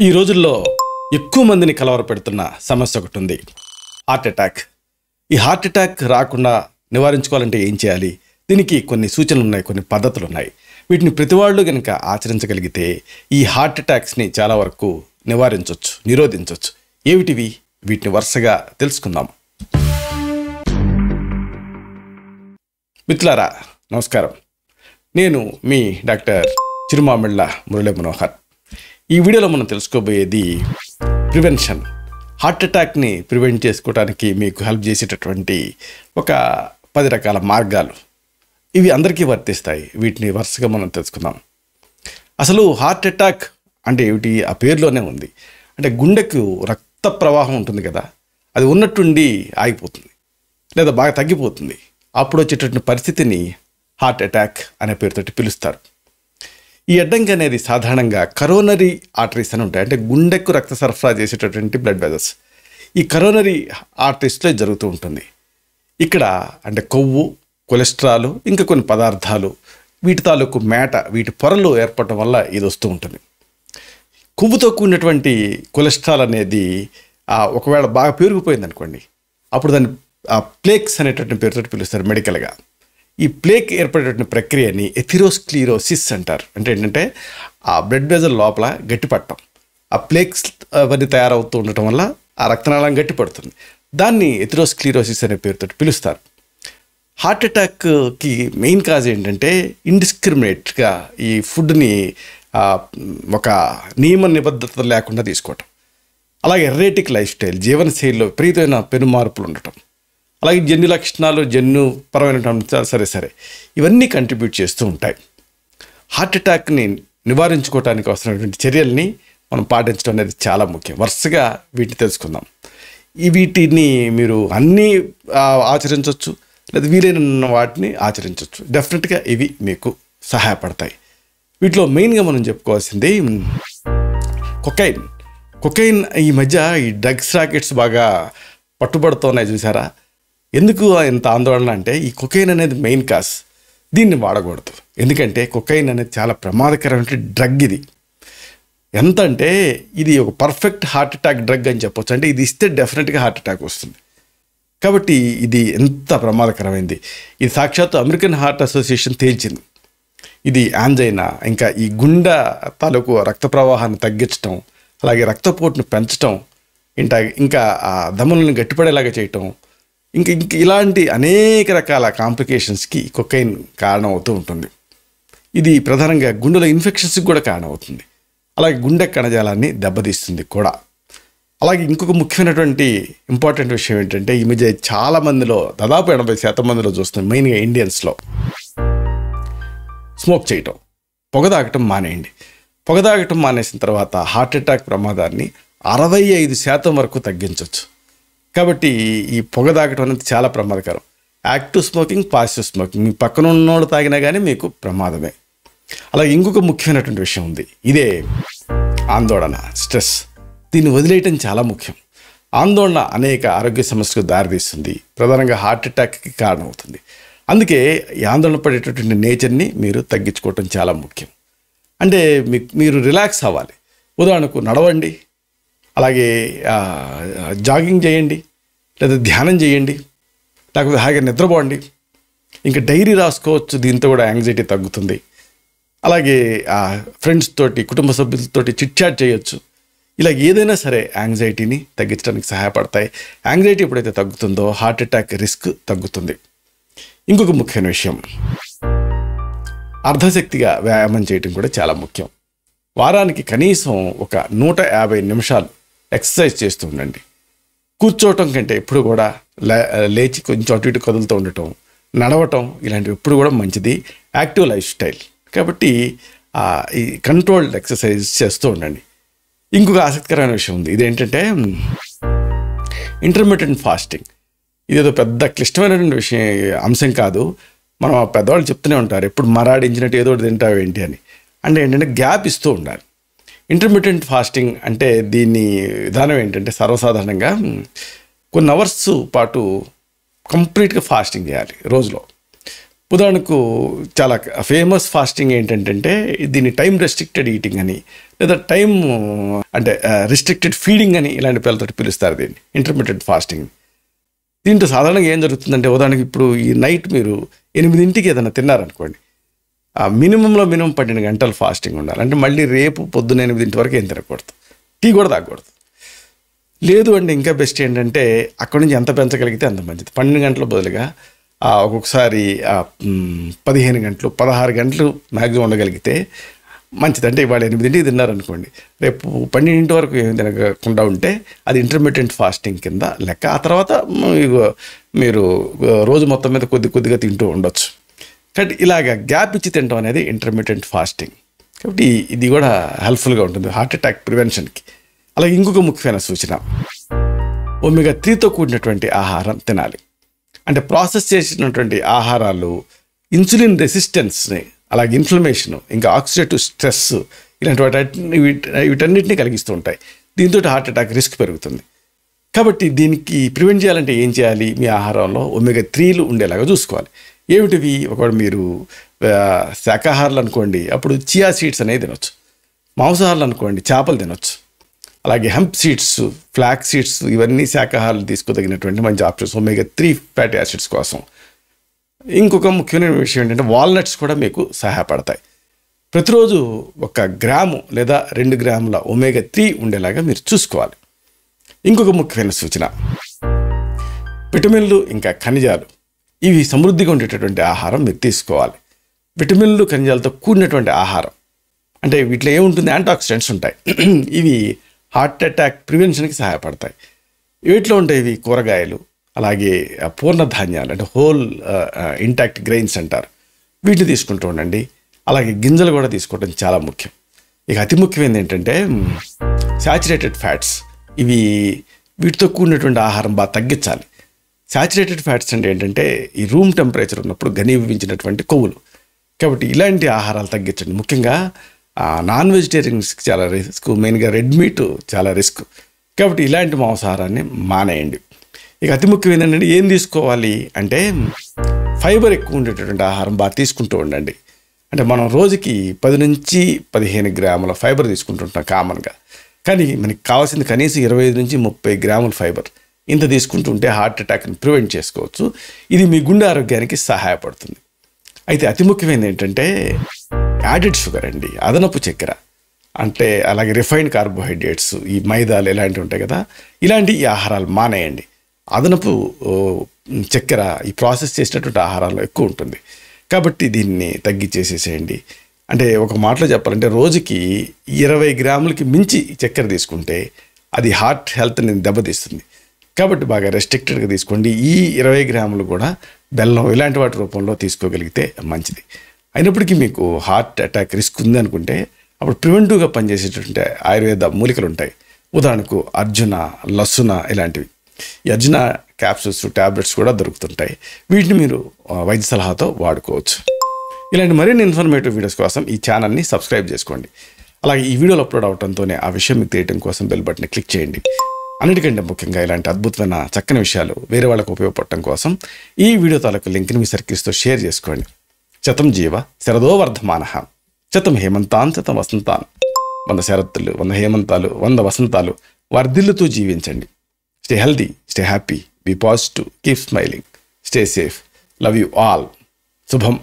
ఈ రోజుల్లో ఎక్కువ మందిని కలవరపెడుతున్న సమస్య ఒకటి ఉంది. Heart attack. ఈ హార్ట్ అటాక్ రాకుండా నివారించుకోవాలంటే ఏం చేయాలి? దీనికి కొన్ని సూచనలు ఉన్నాయి, కొన్ని పద్ధతులు ఉన్నాయి. వీటిని ప్రతి వాళ్ళు కనుక ఆచరించగలిగితే ఈ హార్ట్ అటాక్స్ని చాలా వరకు నివారించవచ్చు, నిరోధించవచ్చు. ఏమిటివి? వీటిని వరుసగా తెలుసుకుందాం. మిత్రులారా, నమస్కారం. నేను మీ డాక్టర్ చిరుమామిళ్ళ మురళీ మనోహర్. ఈ వీడియోలో మనం తెలుసుకోబోయేది ప్రివెన్షన్. హార్ట్ అటాక్ని ప్రివెంట్ చేసుకోవడానికి మీకు హెల్ప్ చేసేటటువంటి ఒక 10 రకాల మార్గాలు. ఇవి అందరికీ వర్తిస్తాయి. వీటిని వరుసగా మనం తెలుసుకుందాం. అసలు హార్ట్ అటాక్ అంటే ఏమిటి? ఆ పేరులోనే ఉంది. అంటే గుండెకు రక్త ప్రవాహం ఉంటుంది కదా, అది ఉన్నట్టుండి ఆగిపోతుంది లేదా బాగా తగ్గిపోతుంది. అప్పుడు వచ్చేటటువంటి పరిస్థితిని హార్ట్ అటాక్ అనే పేరుతోటి పిలుస్తారు. ఈ అడ్డంకి అనేది సాధారణంగా కరోనరీ ఆర్టరీస్ అని ఉంటాయి. అంటే గుండెకు రక్త సరఫరా చేసేటటువంటి బ్లడ్ వెజల్స్. ఈ కరోనరీ ఆర్టరీస్లో జరుగుతూ ఉంటుంది. ఇక్కడ అంటే కొవ్వు, కొలెస్ట్రాల్, ఇంకా కొన్ని పదార్థాలు, వీటి తాలూకు మేట, వీటి పొరలు ఏర్పడటం వల్ల ఇది వస్తూ ఉంటుంది. కొవ్వుతో కూడినటువంటి కొలెస్ట్రాల్ అనేది ఒకవేళ బాగా పెరిగిపోయింది అనుకోండి, అప్పుడు దాన్ని ప్లేక్స్ అనేటటువంటి పేరుతో పిలుస్తారు మెడికల్గా. ఈ ప్లేక్ ఏర్పడేటువంటి ప్రక్రియని ఎథెరోస్క్లెరోసిస్ అంటారు. అంటే ఏంటంటే ఆ బ్లడ్ వెజల్ లోపల గట్టిపడటం, ఆ ప్లేక్స్ అవన్నీ తయారవుతూ ఉండటం వల్ల ఆ రక్తనాళం గట్టిపడుతుంది. దాన్ని ఎథెరోస్క్లెరోసిస్ అనే పేరుతో పిలుస్తారు. హార్ట్ అటాక్కి మెయిన్ కాజ్ ఏంటంటే ఇండిస్క్రిమినేట్గా ఈ ఫుడ్ని ఒక నియమ నిబద్ధత లేకుండా తీసుకోవటం, అలాగే ఎర్రేటిక్ లైఫ్ స్టైల్, జీవనశైలిలో విపరీతమైన పెనుమార్పులు ఉండటం, అలాగే జన్యు లక్షణాలు, జన్యుపరమైన సరే ఇవన్నీ కంట్రిబ్యూట్ చేస్తూ ఉంటాయి. హార్ట్ అటాక్ని నివారించుకోవడానికి అవసరమైనటువంటి చర్యల్ని మనం పాటించడం అనేది చాలా ముఖ్యం. వరుసగా వీటిని తెలుసుకుందాం. వీటిని మీరు అన్నీ ఆచరించవచ్చు, లేదా వీలైన వాటిని ఆచరించవచ్చు. డెఫినెట్గా ఇవి మీకు సహాయపడతాయి. వీటిలో మెయిన్గా మనం చెప్పుకోవాల్సింది కొకైన్. ఈ మధ్య ఈ డ్రగ్స్ రాకెట్స్ బాగా పట్టుబడుతున్నాయి, చూసారా? ఎందుకు ఇంత ఆందోళన అంటే ఈ కొకైన్ అనేది మెయిన్ కాజ్. దీన్ని వాడకూడదు. ఎందుకంటే కొకైన్ అనేది చాలా ప్రమాదకరమైన డ్రగ్. ఇది ఎంత అంటే ఇది ఒక పర్ఫెక్ట్ హార్ట్ అటాక్ డ్రగ్ అని చెప్పొచ్చు. అంటే ఇది ఇస్తే డెఫినెట్గా హార్ట్ అటాక్ వస్తుంది. కాబట్టి ఇది ఎంత ప్రమాదకరమైంది. ఇది సాక్షాత్తు అమెరికన్ హార్ట్ అసోసియేషన్ తేల్చింది. ఇది యాంజైనా, ఇంకా ఈ గుండె తాలూకు రక్త ప్రవాహాన్ని తగ్గించడం, అలాగే రక్తపోటును పెంచడం, ఇంకా ఆ దమ్ములను గట్టిపడేలాగా చేయటం, ఇంక ఇలాంటి అనేక రకాల కాంప్లికేషన్స్కి కొకైన్ కారణమవుతూ ఉంటుంది. ఇది ప్రధానంగా గుండెలో ఇన్ఫెక్షన్స్కి కూడా కారణమవుతుంది. అలాగే గుండె కణజాలాన్ని దెబ్బతీస్తుంది కూడా. అలాగే ఇంకొక ముఖ్యమైనటువంటి ఇంపార్టెంట్ విషయం ఏంటంటే ఈ మధ్య చాలా మందిలో, దాదాపు 80% మందిలో చూస్తున్నాం, మెయిన్గా ఇండియన్స్లో స్మోక్ చేయటం, పొగ తాగటం మానేయండి. పొగ తాగటం మానేసిన తర్వాత హార్ట్ అటాక్ ప్రమాదాన్ని 65% వరకు తగ్గించవచ్చు. కాబట్టి ఈ పొగ తాగటం అనేది చాలా ప్రమాదకరం. యాక్టివ్ స్మోకింగ్, పాసివ్ స్మోకింగ్, మీ పక్కన ఉన్నోళ్ళు తాగినా కానీ మీకు ప్రమాదమే. అలాగే ఇంకొక ముఖ్యమైనటువంటి విషయం ఉంది. ఇదే ఆందోళన, స్ట్రెస్. దీన్ని వదిలేయటం చాలా ముఖ్యం. ఆందోళన అనేక ఆరోగ్య సమస్యలకు దారితీస్తుంది, ప్రధానంగా హార్ట్ అటాక్కి కారణమవుతుంది. అందుకే ఈ ఆందోళన పడేటటువంటి నేచర్ని మీరు తగ్గించుకోవటం చాలా ముఖ్యం. అంటే మీరు రిలాక్స్ అవ్వాలి. ఉదాహరణకు నడవండి, అలాగే జాగింగ్ చేయండి, లేదా ధ్యానం చేయండి, లేకపోతే హాయిగా నిద్రపోండి. ఇంకా డైరీ రాసుకోవచ్చు. దీంతో కూడా యాంగ్జైటీ తగ్గుతుంది. అలాగే ఫ్రెండ్స్ తోటి, కుటుంబ సభ్యులతోటి చిట్ చాట్ చేయొచ్చు. ఇలా ఏదైనా సరే యాంగ్జైటీని తగ్గించడానికి సహాయపడతాయి. యాంగ్జైటీ ఎప్పుడైతే తగ్గుతుందో హార్ట్ అటాక్ రిస్క్ తగ్గుతుంది. ఇంకొక ముఖ్యమైన విషయం, అర్ధశక్తిగా వ్యాయామం చేయటం కూడా చాలా ముఖ్యం. వారానికి కనీసం ఒక 150 నిమిషాలు ఎక్సర్సైజ్ చేస్తూ ఉండండి. కూర్చోవటం కంటే ఎప్పుడు కూడా లేచి కొంచెం అటు ఇటు కదులుతూ ఉండటం, నడవటం, ఇలాంటివి ఎప్పుడు కూడా మంచిది. Active life style. కాబట్టి ఈ కంట్రోల్డ్ ఎక్సర్సైజ్ చేస్తూ ఉండండి. ఇంకొక ఆసక్తికరమైన విషయం ఉంది. ఇదేంటంటే ఇంటర్మిటెంట్ ఫాస్టింగ్. ఇదేదో పెద్ద క్లిష్టమైనటువంటి అంశం కాదు. మనం పెద్దవాళ్ళు చెప్తూనే ఉంటారు, ఎప్పుడు మరాడించినట్టు ఏదో ఒకటి తింటావు ఏంటి అని. అంటే ఏంటంటే గ్యాప్ ఇస్తూ ఉండాలి. ఇంటర్మిటెంట్ ఫాస్టింగ్ అంటే దీని విధానం ఏంటంటే సర్వసాధారణంగా కొన్ని అవర్స్ పాటు కంప్లీట్గా ఫాస్టింగ్ చేయాలి రోజులో. ఉదాహరణకు చాలా ఫేమస్ ఫాస్టింగ్ ఏంటంటే దీన్ని టైం రెస్ట్రిక్టెడ్ ఈటింగ్ అని, లేదా టైం అంటే రిస్ట్రిక్టెడ్ ఫీడింగ్ అని ఇలాంటి పేర్లతో పిలుస్తారు దీన్ని, ఇంటర్మీడియట్ ఫాస్టింగ్. దీంట్లో సాధారణంగా ఏం జరుగుతుందంటే, ఉదాహరణకి ఇప్పుడు ఈ నైట్ మీరు 8ంటికి ఏదైనా తిన్నారనుకోండి, మినిమం 12 గంటలు ఫాస్టింగ్ ఉండాలి. అంటే మళ్ళీ రేపు పొద్దున్న 8 వరకు ఏం తినకూడదు, టీ కూడా తాగకూడదు. లేదు అంటే ఇంకా బెస్ట్ ఏంటంటే అక్కడి నుంచి ఎంత పెంచగలిగితే అంత మంచిది. 12 గంటల బదులుగా ఒక్కొక్కసారి 15 గంటలు 16 గంటలు మ్యాక్సిమం ఉండగలిగితే మంచిది. అంటే ఇవాళ 8ంటికి తిన్నారనుకోండి, రేపు 12 వరకు ఏమి తినకుండా ఉంటే అది ఇంటర్మీడియట్ ఫాస్టింగ్ కింద లెక్క. ఆ తర్వాత మీరు రోజు మొత్తం మీద కొద్దిగా తింటూ ఉండొచ్చు. కాబట్టి ఇలాగ గ్యాప్ ఇచ్చి తినడం అనేది ఇంటర్మీడియట్ ఫాస్టింగ్. కాబట్టి ఇది కూడా హెల్ప్ఫుల్గా ఉంటుంది హార్ట్ అటాక్ ప్రివెన్షన్కి. అలాగే ఇంకొక ముఖ్యమైన సూచన, ఒమేగా 3తో కూడినటువంటి ఆహారం తినాలి. అంటే ప్రాసెస్ చేసినటువంటి ఆహారాలు ఇన్సులిన్ రెసిస్టెన్స్ని, అలాగే ఇన్ఫ్లమేషన్, ఇంకా ఆక్సిడేటివ్ స్ట్రెస్ ఇలాంటి వీటన్నిటిని కలిగిస్తూ ఉంటాయి. దీంతో హార్ట్ అటాక్ రిస్క్ పెరుగుతుంది. కాబట్టి దీనికి ప్రివెంట్ చేయాలంటే ఏం చేయాలి? మీ ఆహారంలో ఒమేగా 3లు ఉండేలాగా చూసుకోవాలి. ఏమిటివి? ఒకవేళ మీరు శాకాహారులు అనుకోండి, అప్పుడు చియా సీడ్స్ అనేది తినొచ్చు. మాంసాహారులు అనుకోండి, చేపలు తినొచ్చు. అలాగే హెంప్ సీడ్స్, ఫ్లాక్ సీడ్స్, ఇవన్నీ శాకాహారాలు తీసుకోదగినటువంటి మంచి ఆప్షన్స్ ఒమేగా 3 ఫ్యాటీ యాసిడ్స్ కోసం. ఇంకొక ముఖ్యమైన విషయం ఏంటంటే వాల్నట్స్ కూడా మీకు సహాయపడతాయి. ప్రతిరోజు 1 గ్రాము లేదా 2 గ్రాముల ఒమేగా 3 ఉండేలాగా మీరు చూసుకోవాలి. ఇంకొక ముఖ్యమైన సూచన, విటమిన్లు ఇంకా ఖనిజాలు, ఇవి సమృద్ధిగా ఉండేటటువంటి ఆహారం మీరు తీసుకోవాలి. విటమిన్లు ఖనిజాలతో కూడినటువంటి ఆహారం అంటే వీటిలో ఏముంటుంది? యాంటీఆక్సిడెంట్స్ ఉంటాయి. ఇవి హార్ట్ అటాక్ ప్రివెన్షన్కి సహాయపడతాయి. వీటిలో ఉంటాయి ఇవి కూరగాయలు, అలాగే పూర్ణ ధాన్యాలు అంటే హోల్ ఇంటాక్ట్ గ్రెయిన్స్ అంటారు, వీటిని తీసుకుంటూ ఉండండి. అలాగే గింజలు కూడా తీసుకోవడం చాలా ముఖ్యం. ఇక అతి ముఖ్యమైనది ఏంటంటే శాచురేటెడ్ ఫ్యాట్స్, ఇవి వీటితో కూడినటువంటి ఆహారం బాగా తగ్గించాలి. శాచురేటెడ్ ఫ్యాట్స్ అంటే ఏంటంటే ఈ రూమ్ టెంపరేచర్ ఉన్నప్పుడు ఘనీభవించినటువంటి కొవ్వులు. కాబట్టి ఇలాంటి ఆహారాలు తగ్గించండి. ముఖ్యంగా నాన్ వెజిటేరియన్స్కి చాలా రిస్క్, మెయిన్గా రెడ్ మీట్ చాలా రిస్క్. కాబట్టి ఇలాంటి మాంసాహారాన్ని మానేయండి. ఇక అతి ముఖ్యమైన ఏంటంటే ఏం తీసుకోవాలి అంటే ఫైబర్ ఎక్కువ ఉండేటటువంటి ఆహారం బాగా తీసుకుంటూ ఉండండి. అంటే మనం రోజుకి 10 నుంచి 15 గ్రాముల ఫైబర్ తీసుకుంటుంటాం కామన్గా, కానీ మనకి కావాల్సింది కనీసం 25 నుంచి 30 గ్రాముల ఫైబర్. ఇంత తీసుకుంటుంటే హార్ట్ అటాక్ని ప్రివెంట్ చేసుకోవచ్చు. ఇది మీ గుండె ఆరోగ్యానికి సహాయపడుతుంది. అయితే అతి ముఖ్యమైనది ఏంటంటే యాడెడ్ షుగర్ అండి, అదనపు చక్కెర. అంటే అలాగే రిఫైన్డ్ కార్బోహైడ్రేట్స్, ఈ మైదాలు ఇలాంటివి ఉంటాయి కదా, ఇలాంటి ఈ ఆహారాలు మానేయండి. అదనపు చక్కెర ఈ ప్రాసెస్ చేసినటువంటి ఆహారాల్లో ఎక్కువ ఉంటుంది. కాబట్టి దీన్ని తగ్గించేసేసేయండి. అంటే ఒక మాటలో చెప్పాలంటే రోజుకి 20 గ్రాములకి మించి చక్కెర తీసుకుంటే అది హార్ట్ హెల్త్ని దెబ్బతీస్తుంది. కాబట్టి బాగా రెస్ట్రిక్టెడ్గా తీసుకోండి. ఈ 20 గ్రాములు కూడా బెల్లం ఇలాంటి వాటి రూపంలో తీసుకోగలిగితే మంచిది. అయినప్పటికీ మీకు హార్ట్ అటాక్ రిస్క్ ఉంది అనుకుంటే అప్పుడు ప్రివెంటివ్గా పనిచేసేటువంటి ఆయుర్వేద మూలికలు ఉంటాయి. ఉదాహరణకు అర్జున, లసున ఇలాంటివి. ఈ అర్జున క్యాప్సూల్స్, ట్యాబ్లెట్స్ కూడా దొరుకుతుంటాయి. వీటిని మీరు వైద్య సలహాతో వాడుకోవచ్చు. ఇలాంటి మరిన్ని ఇన్ఫర్మేటివ్ వీడియోస్ కోసం ఈ ఛానల్ని సబ్స్క్రైబ్ చేసుకోండి. అలాగే ఈ వీడియోలు అప్లోడ్ అవడంతోనే ఆ విషయం మీకు తెలియడం కోసం బెల్ బటన్ని క్లిక్ చేయండి. అన్నిటికంటే ముఖ్యంగా ఇలాంటి అద్భుతమైన చక్కని విషయాలు వేరే వాళ్ళకు ఉపయోగపడటం కోసం ఈ వీడియో తాలూకు లింక్ని మీ సర్కిల్స్తో షేర్ చేసుకోండి. శతం జీవ శరదో వర్ధమానః, శతం హేమంతాన్ శతం వసంతాన్. 100 శరత్తులు, 100 హేమంతాలు, 100 వసంతాలు వర్ధిల్లుతూ జీవించండి. Stay healthy, stay happy, be positive, keep smiling, stay safe. Love you all. శుభం.